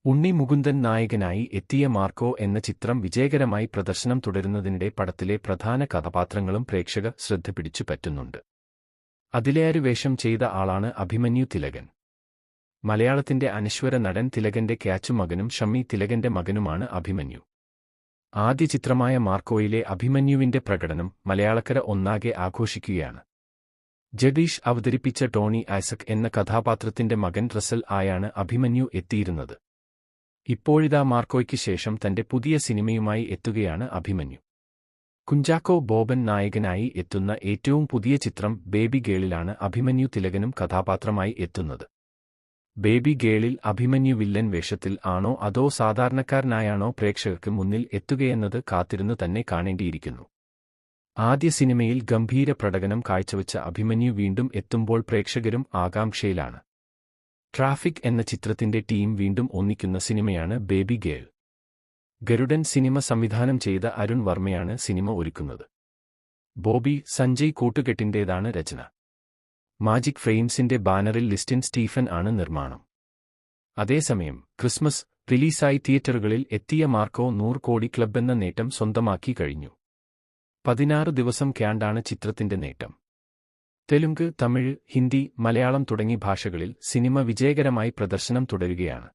ഉണ്ണി മുകുന്ദൻ നായകനായി എത്തിയ മാർക്കോ എന്ന ചിത്രം വിജയകരമായി പ്രദർശനം തുടരുന്നതിനിടെ പടത്തിലെ പ്രധാന കഥാപാത്രങ്ങളും പ്രേക്ഷക ശ്രദ്ധ പിടിച്ചു പറ്റുന്നുണ്ട്. അതിലേറെ വേഷം ചെയ്ത ആളാണ് അഭിമന്യു തിലകൻ. മലയാളത്തിന്റെ അനശ്വര നടൻ തിലകന്റെ ക്യാച്ചുമകനും ഷമ്മി തിലകന്റെ മകനുമാണ് അഭിമന്യു. ആദ്യ ചിത്രമായ മാർക്കോയിലെ അഭിമന്യുവിന്റെ പ്രകടനം മലയാളക്കര ഒന്നാകെ ആഘോഷിക്കുകയാണ്. ജഗദീഷ് അവതരിപ്പിച്ച ടോണി ഐസക് എന്ന കഥാപാത്രത്തിന്റെ മകൻ റസൽ ആയാണ് അഭിമന്യു എത്തിയിരുന്നത്. ഇപ്പോഴിതാ മാർക്കോയ്ക്ക് ശേഷം തന്റെ പുതിയ സിനിമയുമായി എത്തുകയാണ് അഭിമന്യു. കുഞ്ചാക്കോ ബോബൻ നായകനായി എത്തുന്ന ഏറ്റവും പുതിയ ചിത്രം ബേബി ഗേളിലാണ് അഭിമന്യു തിലകനും കഥാപാത്രമായി എത്തുന്നത്. ബേബി ഗേളിൽ അഭിമന്യു വില്ലൻ വേഷത്തിൽ ആണോ അതോ സാധാരണക്കാരനായാണോ പ്രേക്ഷകർക്ക് മുന്നിൽ എത്തുകയെന്നത് കാത്തിരുന്നു തന്നെ കാണേണ്ടിയിരിക്കുന്നു. ആദ്യ സിനിമയിൽ ഗംഭീര പ്രകടനം കാഴ്ചവെച്ച അഭിമന്യു വീണ്ടും എത്തുമ്പോൾ പ്രേക്ഷകരും ആകാംക്ഷയിലാണ്. ട്രാഫിക് എന്ന ചിത്രത്തിന്റെ ടീം വീണ്ടും ഒന്നിക്കുന്ന സിനിമയാണ് ബേബി ഗേൾ. ഗരുഡൻ സിനിമ സംവിധാനം ചെയ്ത അരുൺ വർമ്മയാണ് സിനിമ ഒരുക്കുന്നത്. ബോബി സഞ്ജയ് കൂട്ടുകെട്ടിന്റേതാണ് രചന. മാജിക് ഫ്രെയിംസിന്റെ ബാനറിൽ ലിസ്റ്റിൻ സ്റ്റീഫൻ ആണ് നിർമ്മാണം. അതേസമയം ക്രിസ്മസ് റിലീസായി തിയേറ്ററുകളിൽ എത്തിയ മാർക്കോ 100 കോടി ക്ലബ്ബെന്ന നേട്ടം സ്വന്തമാക്കി കഴിഞ്ഞു. 16 ദിവസം ക്യാണ്ടാണ് ചിത്രത്തിന്റെ നേട്ടം. തെലുങ്ക്, തമിഴ്, ഹിന്ദി, മലയാളം തുടങ്ങി ഭാഷകളിൽ സിനിമ വിജയകരമായി പ്രദർശനം തുടരുകയാണ്.